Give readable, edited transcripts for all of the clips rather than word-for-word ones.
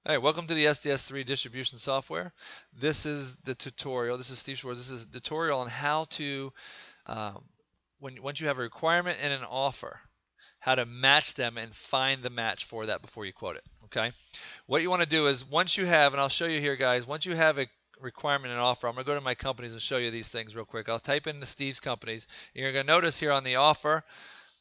All right, welcome to the SDS3 Distribution Software. This is the tutorial. This is Steve Schwartz. This is a tutorial on how to, once you have a requirement and an offer, how to match them and find the match for that before you quote it. Okay. What you want to do is once you have, and I'll show you here, guys. Once you have a requirement and offer, I'm going to go to my companies and show you these things real quick. I'll type in the Steve's companies. And you're going to notice here on the offer,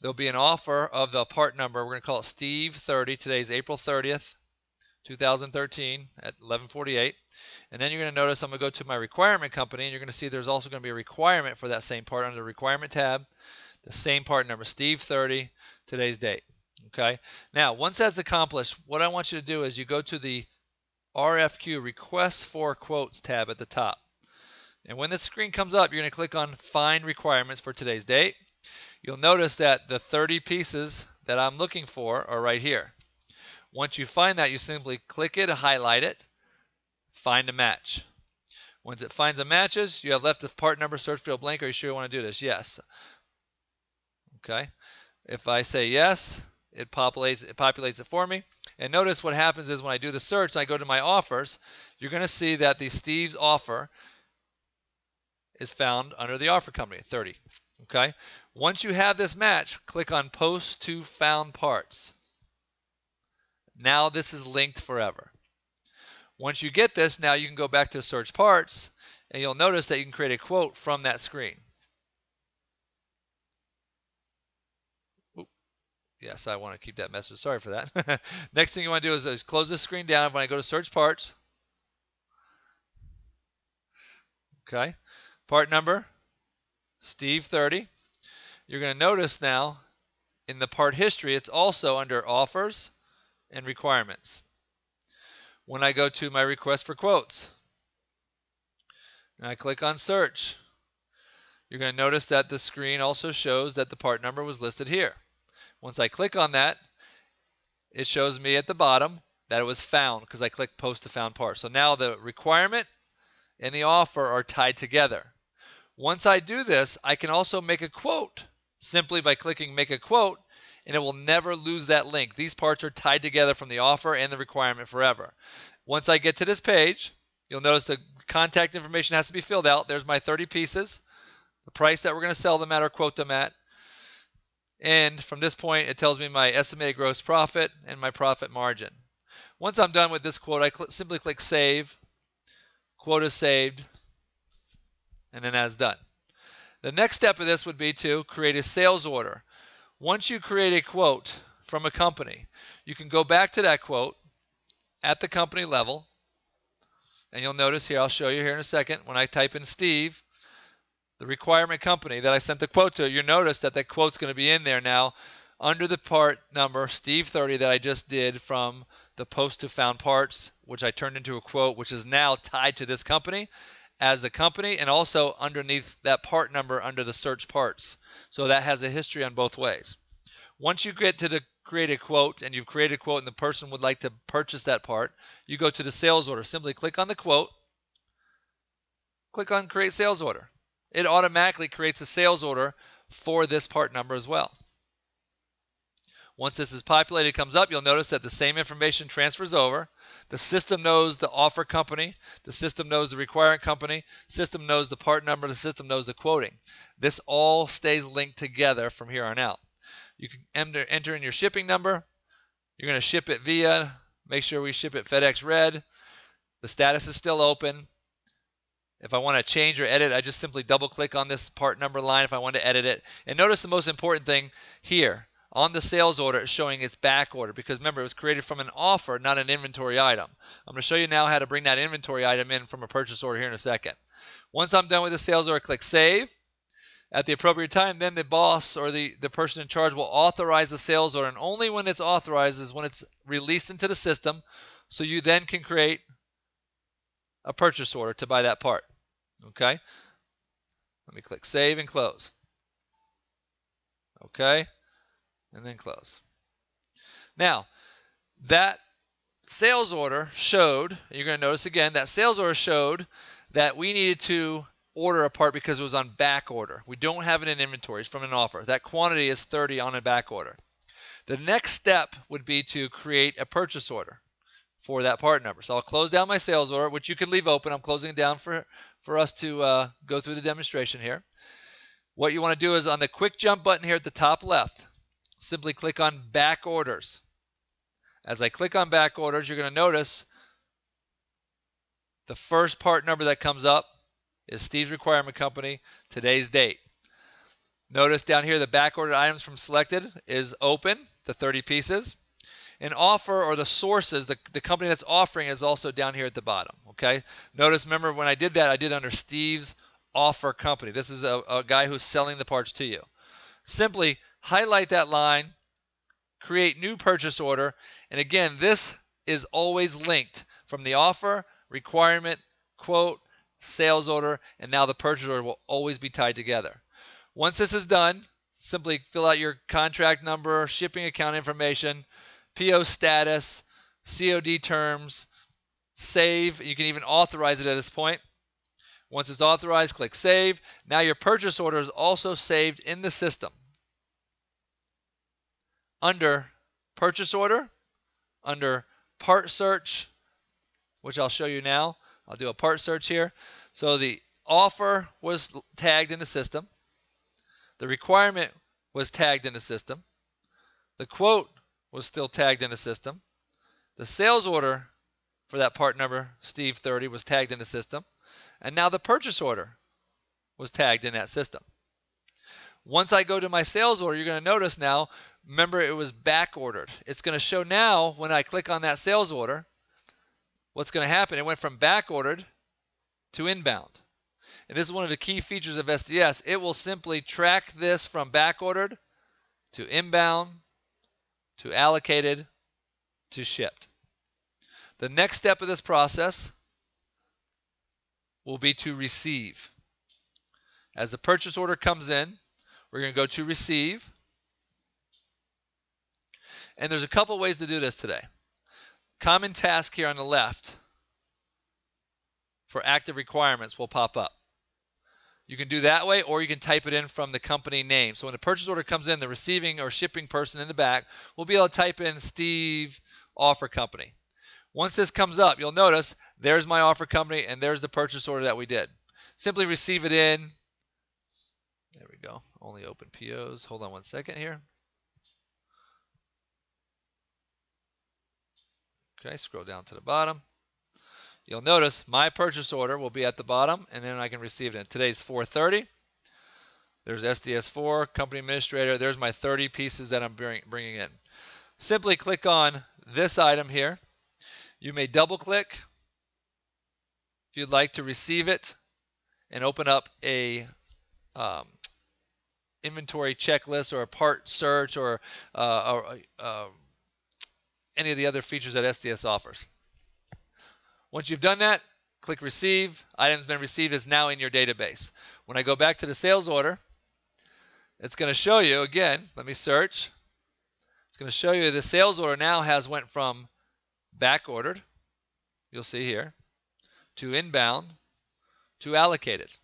there'll be an offer of the part number. We're going to call it Steve 30. Today's April 30th. 2013 at 11:48, and then you're going to notice I'm going to go to my requirement company, and you're going to see there's also going to be a requirement for that same part under the requirement tab, the same part number, Steve 30, today's date. Okay. Now, once that's accomplished, what I want you to do is you go to the RFQ Request for Quotes tab at the top, and when this screen comes up, you're going to click on Find Requirements for today's date. You'll notice that the 30 pieces that I'm looking for are right here. Once you find that, you simply click it, highlight it, find a match. Once it finds a matches, you have left the part number search field blank. Are you sure you want to do this? Yes. Okay. If I say yes, it populates it for me. And notice what happens is when I do the search and I go to my offers, you're going to see that the Steve's offer is found under the offer company, 30. Okay. Once you have this match, click on Post to Found Parts. Now this is linked forever. Once you get this, now you can go back to search parts, and you'll notice that you can create a quote from that screen. Oop. Yes, I want to keep that message. Sorry for that. Next thing you want to do is close this screen down when I go to search parts. Okay. Part number, Steve 30. You're going to notice now in the part history, it's also under offers and requirements. When I go to my request for quotes and I click on search, you're going to notice that the screen also shows that the part number was listed here. Once I click on that, it shows me at the bottom that it was found because I clicked post to found part. So now the requirement and the offer are tied together. Once I do this, I can also make a quote simply by clicking make a quote, and it will never lose that link. These parts are tied together from the offer and the requirement forever. Once I get to this page, you'll notice the contact information has to be filled out. There's my 30 pieces, the price that we're going to sell them at or quote them at. And from this point, it tells me my estimated gross profit and my profit margin. Once I'm done with this quote, I simply click Save. Quote is saved, and then that's done. The next step of this would be to create a sales order. Once you create a quote from a company, you can go back to that quote at the company level, and you'll notice here, I'll show you here in a second, when I type in Steve, the requirement company that I sent the quote to, you'll notice that that quote's going to be in there now under the part number Steve 30 that I just did from the post to found parts, which I turned into a quote, which is now tied to this company as a company, and also underneath that part number under the search parts. So that has a history on both ways. Once you get to the create a quote, and you've created a quote and the person would like to purchase that part, you go to the sales order. Simply click on the quote, click on create sales order. It automatically creates a sales order for this part number as well. Once this is populated, it comes up, you'll notice that the same information transfers over. The system knows the offer company, the system knows the requirement company, system knows the part number, the system knows the quoting. This all stays linked together from here on out. You can enter in your shipping number. You're going to ship it via, make sure we ship it FedEx Red. The status is still open. If I want to change or edit, I just simply double click on this part number line if I want to edit it. And notice the most important thing here. On the sales order, it's showing its back order because remember, it was created from an offer, not an inventory item. I'm going to show you now how to bring that inventory item in from a purchase order here in a second. Once I'm done with the sales order, click Save. At the appropriate time, then the boss or the person in charge will authorize the sales order, and only when it's authorized is when it's released into the system, so you then can create a purchase order to buy that part. Okay? Let me click Save and Close. Okay? And then close. Now, that sales order showed, you're going to notice again, that sales order showed that we needed to order a part because it was on back order. We don't have it in inventory. It's from an offer. That quantity is 30 on a back order. The next step would be to create a purchase order for that part number. So I'll close down my sales order, which you can leave open. I'm closing it down for us to go through the demonstration here. What you want to do is on the quick jump button here at the top left, simply click on back orders. As I click on back orders, you're going to notice the first part number that comes up is Steve's Requirement Company, today's date. Notice down here the back ordered items from selected is open, the 30 pieces. An offer or the sources, the company that's offering is also down here at the bottom, okay? Notice, remember when I did that, I did under Steve's Offer Company. This is a guy who's selling the parts to you. Simply highlight that line, create new purchase order, and again, this is always linked from the offer, requirement, quote, sales order, and now the purchase order will always be tied together. Once this is done, simply fill out your contract number, shipping account information, PO status, COD terms, save. You can even authorize it at this point. Once it's authorized, click save. Now your purchase order is also saved in the system. Under purchase order, under part search, which I'll show you now. I'll do a part search here. So the offer was tagged in the system. The requirement was tagged in the system. The quote was still tagged in the system. The sales order for that part number, Steve 30, was tagged in the system. And now the purchase order was tagged in that system. Once I go to my sales order, you're going to notice now, remember it was back ordered. It's going to show now when I click on that sales order, what's going to happen. It went from back ordered to inbound. And this is one of the key features of SDS. It will simply track this from back ordered to inbound to allocated to shipped. The next step of this process will be to receive. As the purchase order comes in, we're going to go to receive. And there's a couple ways to do this today. Common task here on the left for active requirements will pop up. You can do that way, or you can type it in from the company name. So when the purchase order comes in, the receiving or shipping person in the back will be able to type in Steve Offer Company. Once this comes up, you'll notice there's my offer company and there's the purchase order that we did. Simply receive it in. There we go. Only open POs. Hold on one second here. Okay, scroll down to the bottom. You'll notice my purchase order will be at the bottom, and then I can receive it. Today's 4:30. There's SDS4, Company Administrator. There's my 30 pieces that I'm bringing in. Simply click on this item here. You may double click if you'd like to receive it and open up a inventory checklist or a part search or any of the other features that SDS offers. Once you've done that, click receive. Item's been received is now in your database. When I go back to the sales order, it's going to show you again, let me search. It's going to show you the sales order now went from back ordered, you'll see here, to inbound, to allocated.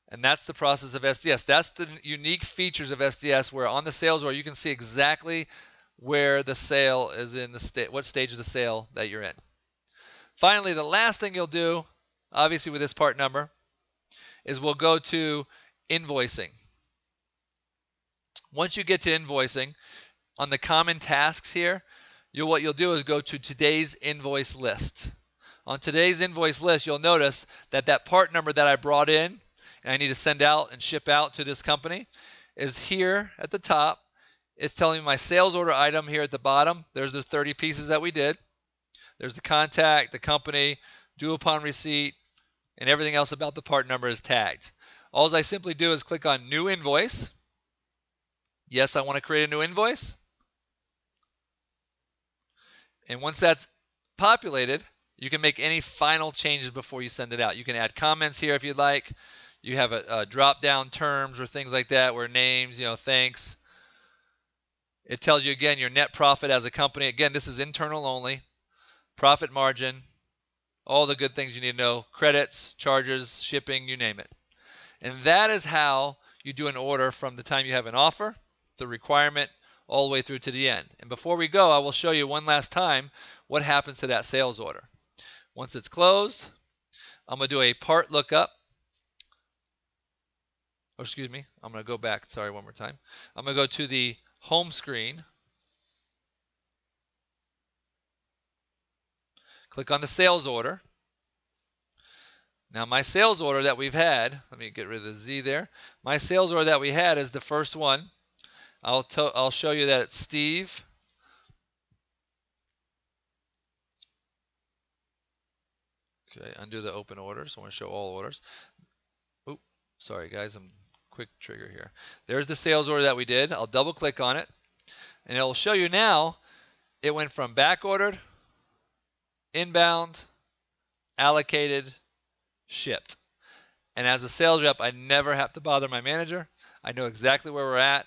And that's the process of SDS. That's the unique features of SDS, where on the sales order you can see exactly where the sale is in what stage of the sale that you're in. Finally, the last thing you'll do, obviously with this part number, is we'll go to invoicing. Once you get to invoicing, on the common tasks here, what you'll do is go to today's invoice list. On today's invoice list, you'll notice that that part number that I brought in and I need to send out and ship out to this company is here at the top. It's telling me my sales order item here at the bottom. There's the 30 pieces that we did. There's the contact, the company, due upon receipt, and everything else about the part number is tagged. All I simply do is click on New Invoice. Yes, I want to create a new invoice. And once that's populated, you can make any final changes before you send it out. You can add comments here if you'd like. You have a drop-down terms or things like that where names, thanks. It tells you, again, your net profit as a company. Again, this is internal only. Profit margin, all the good things you need to know, credits, charges, shipping, you name it. And that is how you do an order from the time you have an offer, the requirement, all the way through to the end. And before we go, I will show you one last time what happens to that sales order. Once it's closed, I'm going to do a part lookup. Oh, excuse me, I'm going to go back, sorry, one more time. I'm going to go to the home screen, click on the sales order. Now my sales order that we've had, let me get rid of the Z there. My sales order that we had is the first one. I'll show you that it's Steve. Okay, undo the open orders. I want to show all orders. Oop, sorry guys, I'm quick trigger here. There's the sales order that we did. I'll double click on it, and it'll show you now it went from back ordered, inbound, allocated, shipped. And as a sales rep, I never have to bother my manager. I know exactly where we're at.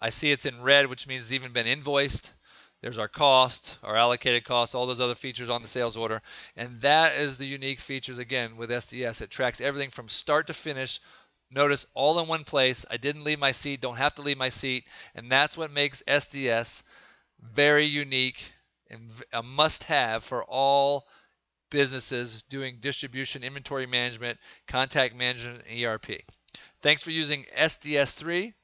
I see it's in red, which means it's even been invoiced. There's our cost, our allocated cost, all those other features on the sales order. And that is the unique features, again, with SDS. It tracks everything from start to finish. Notice all in one place. I didn't leave my seat, don't have to leave my seat. And that's what makes SDS very unique and a must-have for all businesses doing distribution, inventory management, contact management, and ERP. Thanks for using SDS3.